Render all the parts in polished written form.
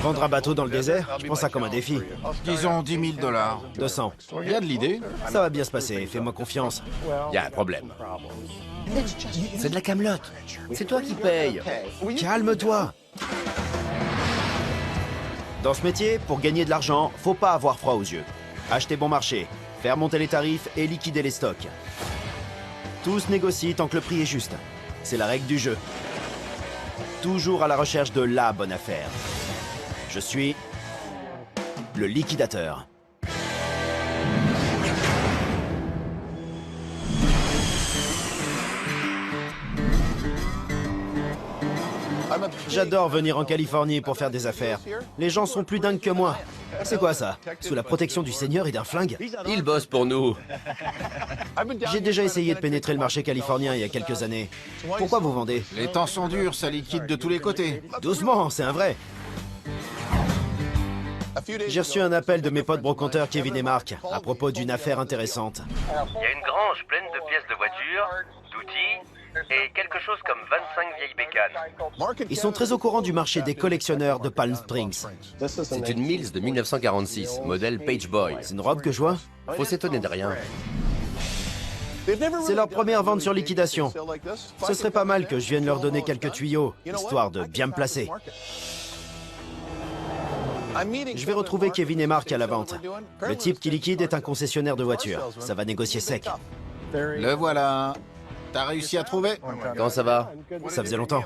Vendre un bateau dans le désert, je prends ça comme un défi. Disons 10 000 $. 200. Il y a de l'idée. Ça va bien se passer, fais-moi confiance. Il y a un problème. C'est de la camelote. C'est toi qui payes. Calme-toi. Dans ce métier, pour gagner de l'argent, faut pas avoir froid aux yeux. Acheter bon marché, faire monter les tarifs et liquider les stocks. Tous négocient tant que le prix est juste. C'est la règle du jeu. Toujours à la recherche de la bonne affaire. Je suis le liquidateur. J'adore venir en Californie pour faire des affaires. Les gens sont plus dingues que moi. C'est quoi ça? Sous la protection du Seigneur et d'un flingue? Il bosse pour nous. J'ai déjà essayé de pénétrer le marché californien il y a quelques années. Pourquoi vous vendez? Les temps sont durs, ça liquide de tous les côtés. Doucement, c'est un vrai. J'ai reçu un appel de mes potes brocanteurs Kevin et Mark à propos d'une affaire intéressante. Il y a une grange pleine de pièces de voiture, d'outils et quelque chose comme 25 vieilles bécanes. Ils sont très au courant du marché des collectionneurs de Palm Springs. C'est une Mills de 1946, modèle Page Boy. C'est une robe que je vois? Faut s'étonner de rien. C'est leur première vente sur liquidation. Ce serait pas mal que je vienne leur donner quelques tuyaux, histoire de bien me placer. Je vais retrouver Kevin et Mark à la vente. Le type qui liquide est un concessionnaire de voitures. Ça va négocier sec. Le voilà. T'as réussi à trouver? Comment ça va? Ça faisait longtemps.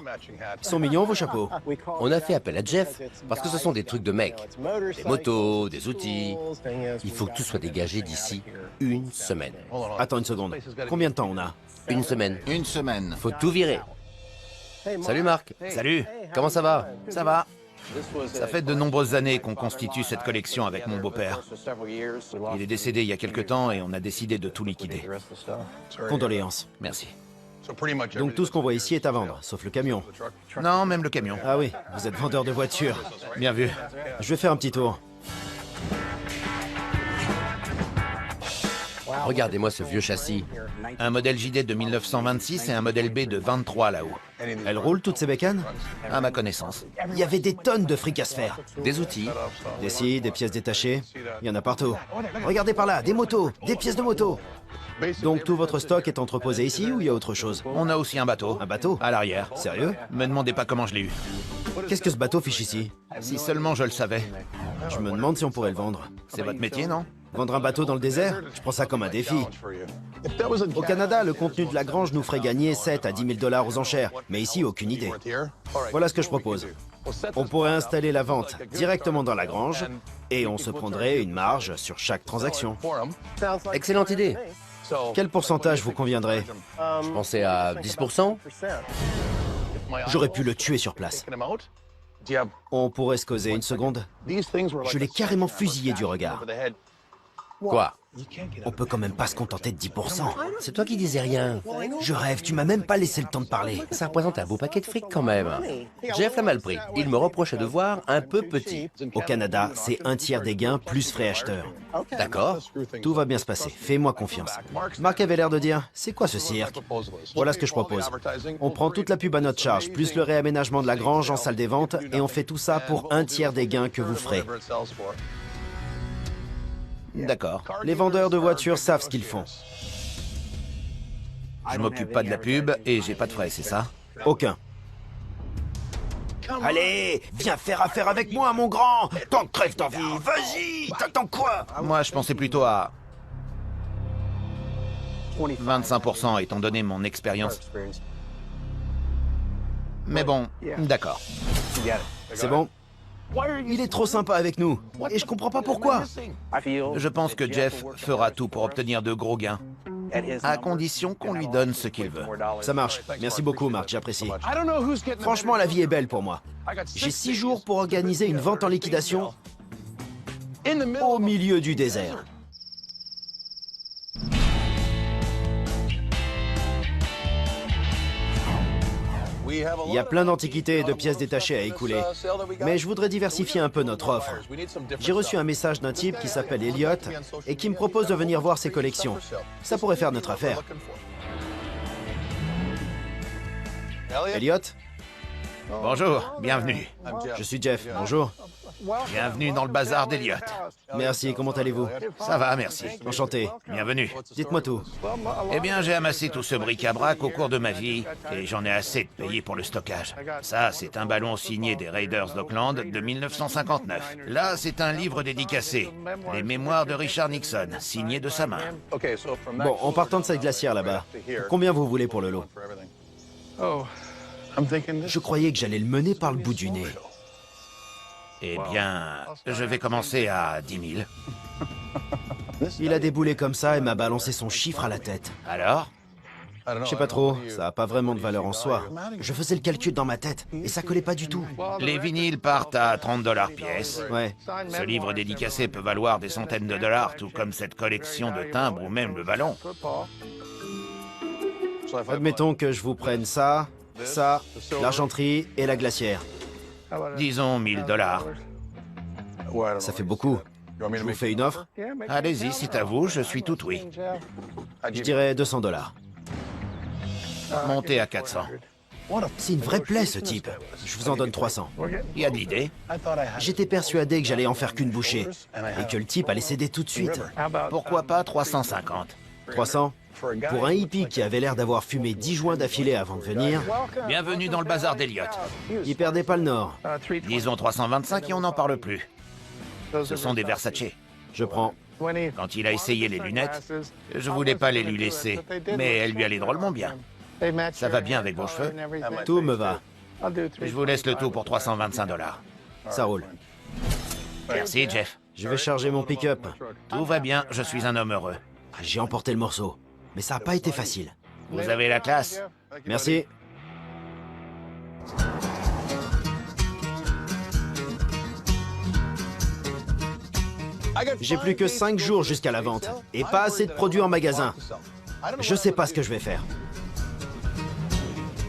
Ils sont mignons, vos chapeaux. On a fait appel à Jeff parce que ce sont des trucs de mecs. Des motos, des outils. Il faut que tout soit dégagé d'ici une semaine. Attends une seconde. Combien de temps on a? Une semaine. Une semaine. Faut tout virer. Salut Marc. Salut. Comment ça va? Ça va. Ça fait de nombreuses années qu'on constitue cette collection avec mon beau-père. Il est décédé il y a quelque temps et on a décidé de tout liquider. Condoléances. Merci. Donc tout ce qu'on voit ici est à vendre, sauf le camion. Non, même le camion. Ah oui, vous êtes vendeur de voitures. Bien vu. Je vais faire un petit tour. Regardez-moi ce vieux châssis. Un modèle JD de 1926 et un modèle B de 23 là-haut. Elles roulent toutes ces bécanes? À ma connaissance. Il y avait des tonnes de fric à se faire. Des outils. Des scies, des pièces détachées. Il y en a partout. Regardez par là, des motos, des pièces de moto. Donc tout votre stock est entreposé ici ou il y a autre chose? On a aussi un bateau. Un bateau? À l'arrière. Sérieux? Me demandez pas comment je l'ai eu. Qu'est-ce que ce bateau fiche ici? Si seulement je le savais. Je me demande si on pourrait le vendre. C'est votre métier, non? Vendre un bateau dans le désert? Je prends ça comme un défi. Au Canada, le contenu de la grange nous ferait gagner 7 à 10 000 $ aux enchères. Mais ici, aucune idée. Voilà ce que je propose. On pourrait installer la vente directement dans la grange et on se prendrait une marge sur chaque transaction. Excellente idée. Quel pourcentage vous conviendrait? Je pensais à 10%. J'aurais pu le tuer sur place. On pourrait se causer une seconde? Je l'ai carrément fusillé du regard. Quoi? On peut quand même pas se contenter de 10%. C'est toi qui disais rien. Je rêve, tu m'as même pas laissé le temps de parler. Ça représente un beau paquet de fric quand même. Jeff l'a mal pris. Il me reprochait de voir un peu petit. Au Canada, c'est un tiers des gains plus frais acheteurs. D'accord. Tout va bien se passer, fais-moi confiance. Marc avait l'air de dire, c'est quoi ce cirque? Voilà ce que je propose. On prend toute la pub à notre charge, plus le réaménagement de la grange en salle des ventes, et on fait tout ça pour un tiers des gains que vous ferez. D'accord. Les vendeurs de voitures savent ce qu'ils font. Je m'occupe pas de la pub et j'ai pas de frais, c'est ça? Aucun. Allez, viens faire affaire avec moi, mon grand! T'en crèves d'envie, vas-y! T'attends quoi? Moi, je pensais plutôt à 25% étant donné mon expérience. Mais bon, d'accord. C'est bon? Il est trop sympa avec nous. Et je comprends pas pourquoi. Je pense que Jeff fera tout pour obtenir de gros gains. À condition qu'on lui donne ce qu'il veut. Ça marche. Merci beaucoup, Marc, j'apprécie. Franchement, la vie est belle pour moi. J'ai 6 jours pour organiser une vente en liquidation au milieu du désert. Il y a plein d'antiquités et de pièces détachées à écouler. Mais je voudrais diversifier un peu notre offre. J'ai reçu un message d'un type qui s'appelle Elliot et qui me propose de venir voir ses collections. Ça pourrait faire notre affaire. Elliot? Bonjour, bienvenue. Je suis Jeff, bonjour. Bienvenue dans le bazar d'Eliott. Merci, comment allez-vous? Ça va, merci. Enchanté. Bienvenue. Dites-moi tout. Eh bien, j'ai amassé tout ce bric-à-brac au cours de ma vie et j'en ai assez de payer pour le stockage. Ça, c'est un ballon signé des Raiders d'Oakland de 1959. Là, c'est un livre dédicacé, les mémoires de Richard Nixon, signé de sa main. Bon, en partant de cette glacière là-bas, combien vous voulez pour le lot? Je croyais que j'allais le mener par le bout du nez. Eh bien, je vais commencer à 10 000. Il a déboulé comme ça et m'a balancé son chiffre à la tête. Alors? Je sais pas trop, ça a pas vraiment de valeur en soi. Je faisais le calcul dans ma tête et ça collait pas du tout. Les vinyles partent à 30 $ pièce. Ouais, Ce livre dédicacé peut valoir des centaines de dollars, tout comme cette collection de timbres ou même le ballon. admettons que je vous prenne ça, l'argenterie et la glacière. Disons 1 000 $. Ça fait beaucoup. Je vous fais une offre? Allez-y, c'est à vous, je suis tout oui. Je dirais 200 $. Montez à 400. C'est une vraie plaie, ce type. Je vous en donne 300. Il y a d'idées? J'étais persuadé que j'allais en faire qu'une bouchée et que le type allait céder tout de suite. Pourquoi pas 350? 300? Pour un hippie qui avait l'air d'avoir fumé 10 joints d'affilée avant de venir, Bienvenue dans le bazar d'Eliott. il perdait pas le nord. Disons 325 et on n'en parle plus. Ce sont des Versace. Je prends. Quand il a essayé les lunettes, je voulais pas les lui laisser, mais elles lui allaient drôlement bien. Ça va bien avec vos cheveux? Tout me va. Je vous laisse le tout pour 325 $. Ça roule. Merci, Jeff. Je vais charger mon pick-up. Tout va bien, je suis un homme heureux. J'ai emporté le morceau. Mais ça n'a pas été facile. Vous avez la classe? Merci. J'ai plus que 5 jours jusqu'à la vente. Et pas assez de produits en magasin. Je sais pas ce que je vais faire.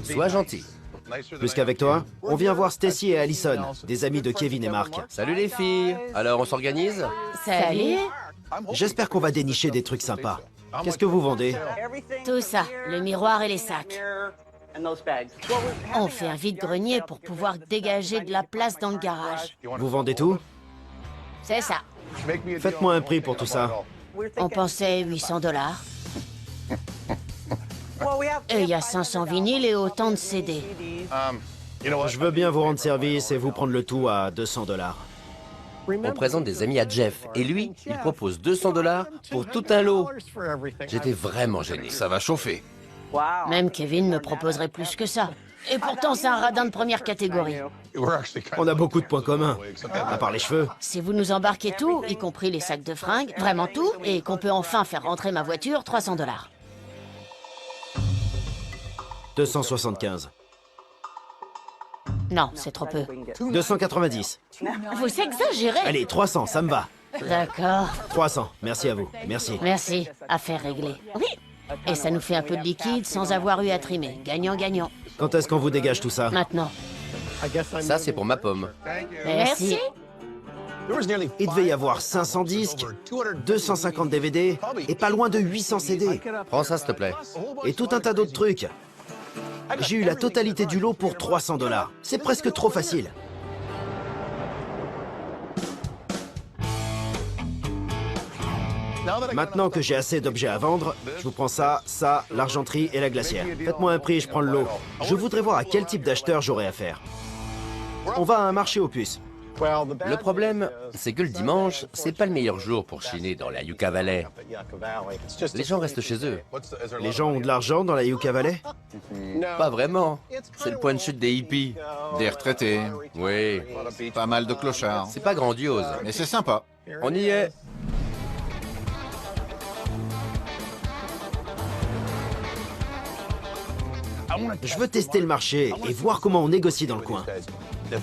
Sois gentil. Plus qu'avec toi, on vient voir Stacy et Allison, des amis de Kevin et Mark. Salut les filles. Alors on s'organise? Salut. J'espère qu'on va dénicher des trucs sympas. Qu'est-ce que vous vendez? Tout ça, le miroir et les sacs. On fait un vide-grenier pour pouvoir dégager de la place dans le garage. Vous vendez tout? C'est ça. Faites-moi un prix pour tout ça. On pensait 800 $. Et il y a 500 vinyles et autant de CD. Je veux bien vous rendre service et vous prendre le tout à 200 $. On présente des amis à Jeff et lui, il propose 200 $ pour tout un lot. J'étais vraiment gêné. Ça va chauffer. Même Kevin me proposerait plus que ça. Et pourtant, c'est un radin de première catégorie. On a beaucoup de points communs, à part les cheveux. Si vous nous embarquez tout, y compris les sacs de fringues, vraiment tout, et qu'on peut enfin faire rentrer ma voiture, 300 $. 275. Non, c'est trop peu. 290. Vous exagérez. Allez, 300, ça me va. D'accord. 300, merci à vous. Merci. Merci. Affaire réglée. Oui. Et ça nous fait un peu de liquide sans avoir eu à trimer. Gagnant-gagnant. Quand est-ce qu'on vous dégage tout ça? Maintenant. Ça, c'est pour ma pomme. Merci. Il devait y avoir 500 disques, 250 DVD et pas loin de 800 CD. Prends ça, s'il te plaît. Et tout un tas d'autres trucs. J'ai eu la totalité du lot pour 300 $. C'est presque trop facile. Maintenant que j'ai assez d'objets à vendre, je vous prends ça, l'argenterie et la glacière. Faites-moi un prix et je prends le lot. Je voudrais voir à quel type d'acheteur j'aurai affaire. On va à un marché aux puces. Le problème, c'est que le dimanche, c'est pas le meilleur jour pour chiner dans la Yucca Valley. Les gens restent chez eux. Les gens ont de l'argent dans la Yucca Valley? Pas vraiment. C'est le point de chute des hippies. Des retraités, Oui, pas mal de clochards. c'est pas grandiose. Mais c'est sympa. On y est. Je veux tester le marché et voir comment on négocie dans le coin.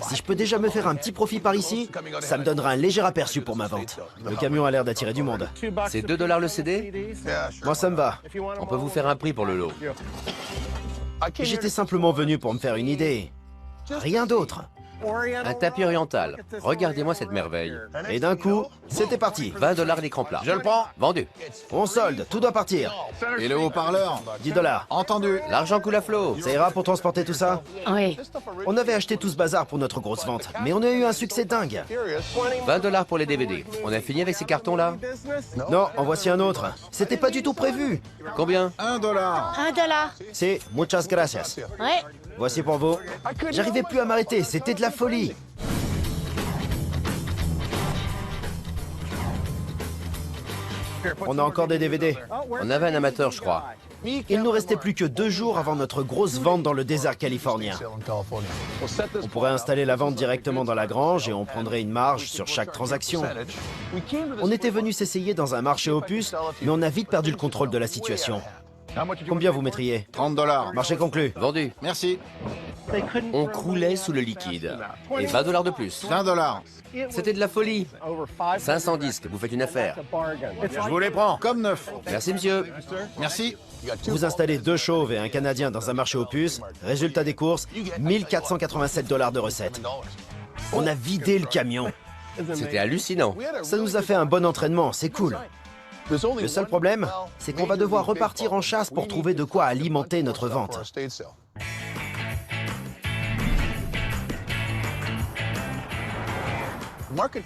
Si je peux déjà me faire un petit profit par ici, ça me donnera un léger aperçu pour ma vente. Le camion a l'air d'attirer du monde. C'est 2 $ le CD? Moi, ça me va. On peut vous faire un prix pour le lot. J'étais simplement venu pour me faire une idée. Rien d'autre. Un tapis oriental. Regardez-moi cette merveille. Et d'un coup, c'était parti. 20 $ l'écran plat. Je le prends. Vendu. On solde, tout doit partir. Et le haut-parleur? 10 $. Entendu. L'argent coule à flot. Ça ira pour transporter tout ça? Oui. On avait acheté tout ce bazar pour notre grosse vente, mais on a eu un succès dingue. 20 $ pour les DVD. On a fini avec ces cartons-là? Non, en voici un autre. C'était pas du tout prévu. Combien? 1 $. $1. C'est muchas gracias. Ouais. Voici pour vous. J'arrivais plus à m'arrêter, c'était de la folie. On a encore des DVD. On avait un amateur, je crois. Il nous restait plus que 2 jours avant notre grosse vente dans le désert californien. On pourrait installer la vente directement dans la grange et on prendrait une marge sur chaque transaction. On était venu s'essayer dans un marché aux puces, mais on a vite perdu le contrôle de la situation. Combien vous mettriez? 30 $. Marché conclu. Vendu. Merci. On croulait sous le liquide. Et 20 $ de plus. 20 $. C'était de la folie. 500 disques, vous faites une affaire. Je vous les prends. Comme neuf. Merci, monsieur. Merci. Vous installez 2 chauves et un Canadien dans un marché aux puces. Résultat des courses, 1487 $ de recettes. On a vidé le camion. C'était hallucinant. Ça nous a fait un bon entraînement, c'est cool. Le seul problème, c'est qu'on va devoir repartir en chasse pour trouver de quoi alimenter notre vente.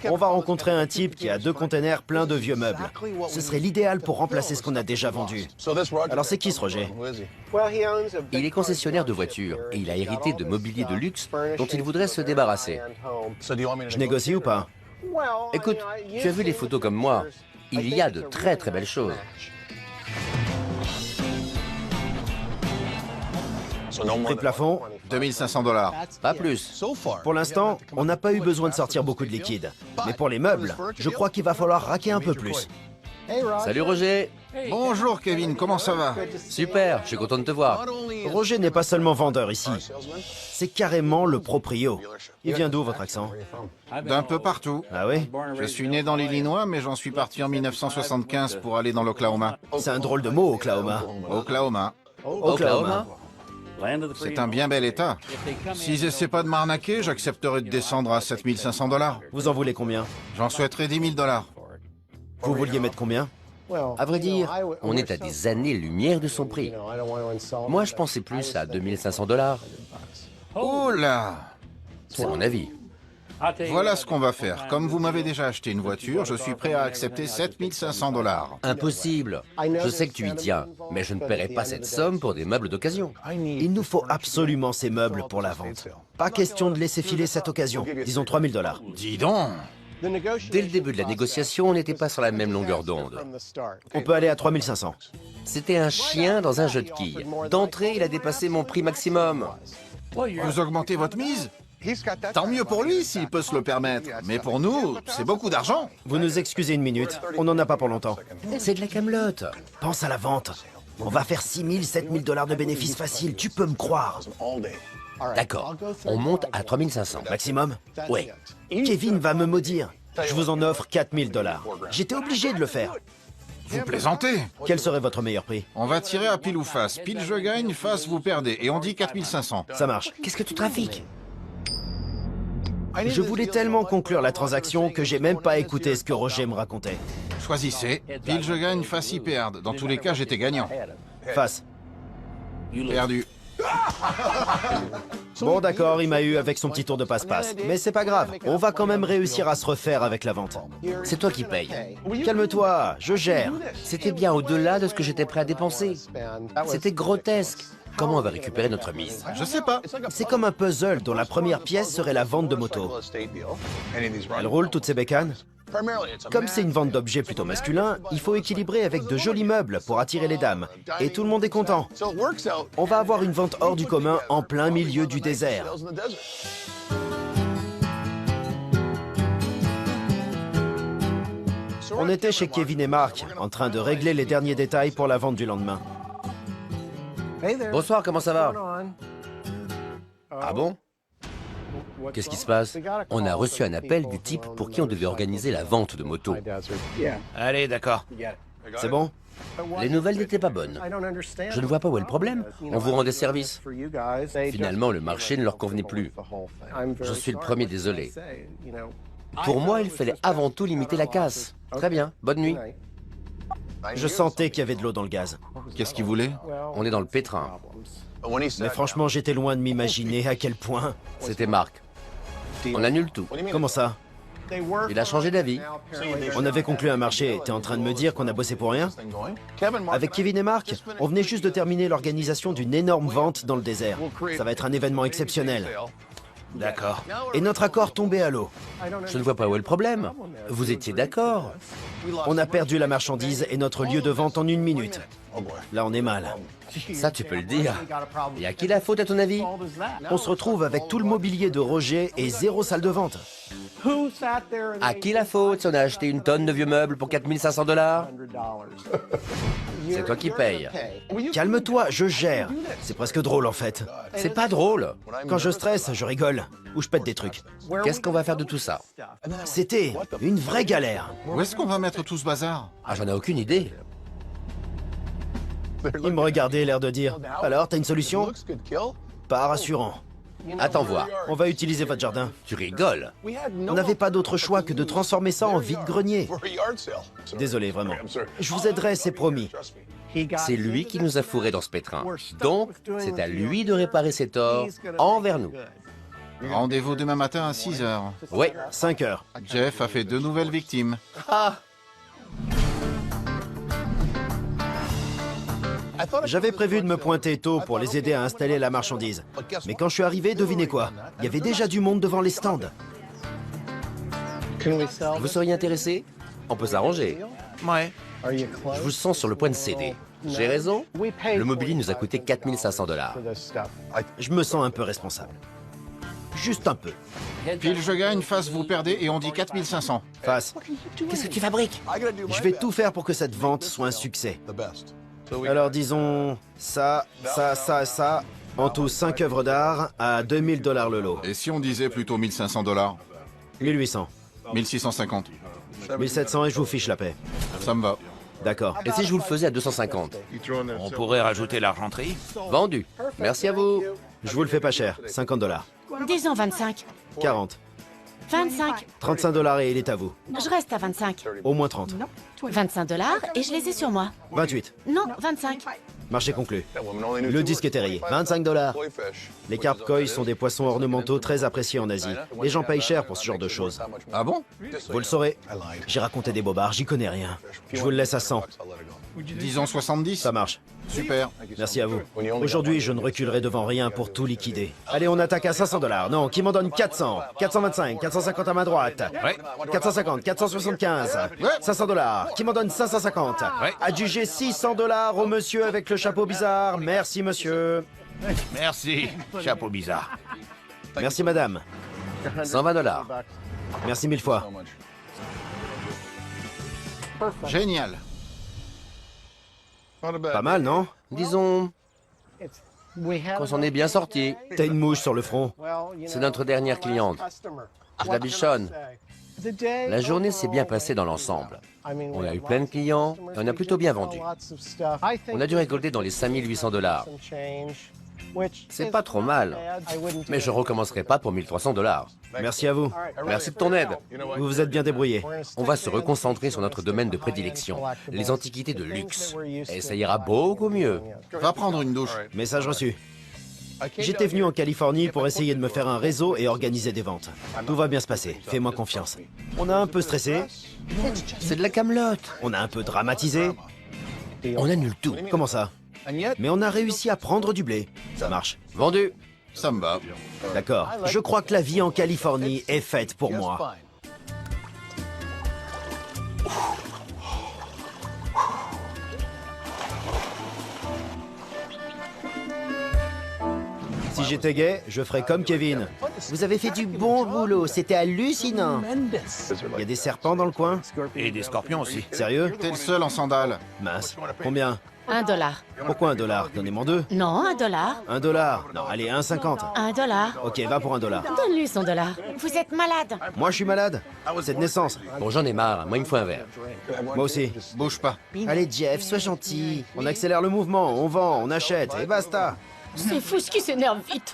On va rencontrer un type qui a 2 containers pleins de vieux meubles. Ce serait l'idéal pour remplacer ce qu'on a déjà vendu. Alors c'est qui ce Roger? Il est concessionnaire de voitures et il a hérité de mobilier de luxe dont il voudrait se débarrasser. Je négocie ou pas? Écoute, tu as vu les photos comme moi. Il y a de très très belles choses. Prix plafond? 2500 $. Pas plus. Pour l'instant, on n'a pas eu besoin de sortir beaucoup de liquide. Mais pour les meubles, je crois qu'il va falloir raquer un peu plus. Salut Roger. Bonjour Kevin, comment ça va? Super, je suis content de te voir. Roger n'est pas seulement vendeur ici. C'est carrément le proprio. Il vient d'où votre accent? D'un peu partout. Ah oui? Je suis né dans l'Illinois, mais j'en suis parti en 1975 pour aller dans l'Oklahoma. C'est un drôle de mot, Oklahoma. Oklahoma. Oklahoma. C'est un bien bel état. S'ils essaient pas de m'arnaquer, j'accepterai de descendre à 7500 $. Vous en voulez combien? J'en souhaiterais 10 000 $. Vous vouliez mettre combien? À vrai dire, on est à des années-lumière de son prix. Moi, je pensais plus à 2500 $. Oh là! C'est mon avis. Voilà ce qu'on va faire. Comme vous m'avez déjà acheté une voiture, je suis prêt à accepter 7500 $. Impossible. Je sais que tu y tiens, mais je ne paierai pas cette somme pour des meubles d'occasion. Il nous faut absolument ces meubles pour la vente. Pas question de laisser filer cette occasion. Disons 3000 $. Dis donc. Dès le début de la négociation, on n'était pas sur la même longueur d'onde. On peut aller à 3500. C'était un chien dans un jeu de quilles. D'entrée, il a dépassé mon prix maximum. Vous augmentez votre mise? Tant mieux pour lui s'il peut se le permettre. Mais pour nous, c'est beaucoup d'argent. Vous nous excusez une minute, on n'en a pas pour longtemps. C'est de la camelote. Pense à la vente. On va faire 6 000, 7 000 $ de bénéfices faciles, tu peux me croire. D'accord, on monte à 3500. Maximum? Ouais. Kevin va me maudire. Je vous en offre 4 000 $. J'étais obligé de le faire. Vous plaisantez? Quel serait votre meilleur prix? On va tirer à pile ou face. Pile je gagne, face vous perdez. Et on dit 4500. Ça marche. Qu'est-ce que tu trafiques? Je voulais tellement conclure la transaction que j'ai même pas écouté ce que Roger me racontait. Choisissez. Pile je gagne, face ils perdent. Dans tous les cas, j'étais gagnant. Face. Perdu. Bon d'accord, il m'a eu avec son petit tour de passe-passe. Mais c'est pas grave, on va quand même réussir à se refaire avec la vente. C'est toi qui payes. Calme-toi, je gère. C'était bien au-delà de ce que j'étais prêt à dépenser. C'était grotesque. Comment on va récupérer notre mise? Je sais pas. C'est comme un puzzle dont la première pièce serait la vente de moto. Elle roule toutes ces bécanes? Comme c'est une vente d'objets plutôt masculin, il faut équilibrer avec de jolis meubles pour attirer les dames. Et tout le monde est content. On va avoir une vente hors du commun en plein milieu du désert. On était chez Kevin et Mark, en train de régler les derniers détails pour la vente du lendemain. Bonsoir, comment ça va? Ah bon? Qu'est-ce qui se passe? On a reçu un appel du type pour qui on devait organiser la vente de motos. Allez, d'accord. C'est bon? Les nouvelles n'étaient pas bonnes. Je ne vois pas où est le problème. On vous rend des services. Finalement, le marché ne leur convenait plus. Je suis le premier désolé. Pour moi, il fallait avant tout limiter la casse. Très bien, bonne nuit. Je sentais qu'il y avait de l'eau dans le gaz. Qu'est-ce qu'il voulait? On est dans le pétrin. Mais franchement, j'étais loin de m'imaginer à quel point. C'était Marc. On annule tout. Comment ça? Il a changé d'avis. On avait conclu un marché. T'es en train de me dire qu'on a bossé pour rien? Avec Kevin et Marc, on venait juste de terminer l'organisation d'une énorme vente dans le désert. Ça va être un événement exceptionnel. D'accord. Et notre accord tombait à l'eau. Je ne vois pas où est le problème. Vous étiez d'accord. On a perdu la marchandise et notre lieu de vente en 1 minute. Là, on est mal. Ça, tu peux le dire. Et à qui la faute, à ton avis? On se retrouve avec tout le mobilier de Roger et 0 salle de vente. À qui la faute si on a acheté une tonne de vieux meubles pour 4500 $? C'est toi qui payes. Calme-toi, je gère. C'est presque drôle en fait. C'est pas drôle. Quand je stresse, je rigole. Ou je pète des trucs. Qu'est-ce qu'on va faire de tout ça? C'était une vraie galère. Où est-ce qu'on va mettre tout ce bazar? Ah, j'en ai aucune idée. Il me regardait, l'air de dire « Alors, t'as une solution ?» Pas rassurant. Attends voir. On va utiliser votre jardin. Tu rigoles. On n'avait pas d'autre choix que de transformer ça en vide-grenier. Désolé, vraiment. Je vous aiderai, c'est promis. C'est lui qui nous a fourrés dans ce pétrin. Donc, c'est à lui de réparer ses torts envers nous. Rendez-vous demain matin à 6 h. Oui. 5 heures. Jeff a fait 2 nouvelles victimes. Ah, J'avais prévu de me pointer tôt pour les aider à installer la marchandise. Mais quand je suis arrivé, devinez quoi? Il y avait déjà du monde devant les stands. vous seriez intéressé? On peut s'arranger. Ouais. Je vous sens sur le point de céder. J'ai raison? Le mobilier nous a coûté 4500 $. Je me sens un peu responsable. Juste un peu. Pile je gagne, face vous perdez et on dit 4500. Face, Qu'est-ce que tu fabriques? je vais tout faire pour que cette vente soit un succès. Alors disons ça. En tout 5 œuvres d'art à 2000 $ le lot. Et si on disait plutôt 1500 $? 1800, 1650. 1700 et je vous fiche la paix. Ça me va. D'accord. Et si je vous le faisais à 250? On pourrait rajouter l'argenterie. Vendu. Merci à vous. Je vous le fais pas cher, 50 $. Disons 25. 40. 25. 35 $ et il est à vous. Je reste à 25. Au moins 30. 25 $ et je les ai sur moi. 28. Non, 25. Marché conclu. Le disque est rayé. 25 $. Les carp koi sont des poissons ornementaux très appréciés en Asie. Les gens payent cher pour ce genre de choses. Ah bon? Vous le saurez. J'ai raconté des bobards, j'y connais rien. Je vous le laisse à 100. Disons 70. Ça marche. Super. Merci à vous. Aujourd'hui, je ne reculerai devant rien pour tout liquider. Allez, on attaque à 500 $. Non, qui m'en donne 400? 425, 450 à ma droite. Ouais. 450, 475. 500 $. Qui m'en donne 550? Ouais. Adjugé 600 $ au monsieur avec le chapeau bizarre. Merci, monsieur. Merci. Chapeau bizarre. Merci, madame. 120 $. Merci 1000 fois. Génial. Pas mal, non? Disons qu'on s'en est bien sorti. T'as une mouche sur le front. C'est notre dernière cliente. Je la bichonne. La journée s'est bien passée dans l'ensemble. On a eu plein de clients et on a plutôt bien vendu. On a dû récolter dans les 5800 $. C'est pas trop mal, mais je recommencerai pas pour 1300 $. Merci à vous. Merci de ton aide. Vous vous êtes bien débrouillé. On va se reconcentrer sur notre domaine de prédilection, les antiquités de luxe. Et ça ira beaucoup mieux. Va prendre une douche. Message reçu. J'étais venu en Californie pour essayer de me faire un réseau et organiser des ventes. Tout va bien se passer, fais-moi confiance. On a un peu stressé, C'est de la camelote. on a un peu dramatisé. On annule tout. Comment ça? Mais on a réussi à prendre du blé. Ça marche. Vendu. Ça me va. D'accord. Je crois que la vie en Californie est faite pour moi. Si j'étais gay, je ferais comme Kevin. Vous avez fait du bon boulot, c'était hallucinant. Il y a des serpents dans le coin? Et des scorpions aussi. Sérieux? T'es le seul en sandales. Mince. Combien? $1. Pourquoi $1? Donnez-moi 2. Non, $1. $1. Non, allez, 1,50. $1. Ok, va pour $1. Donne-lui son dollar. Vous êtes malade. Moi, je suis malade. C'est de naissance. Bon, j'en ai marre. Moi, il me faut un verre. Moi aussi. Bouge pas. Allez, Jeff, sois gentil. On accélère le mouvement, on vend, on achète, et basta. C'est fou ce qui s'énerve vite.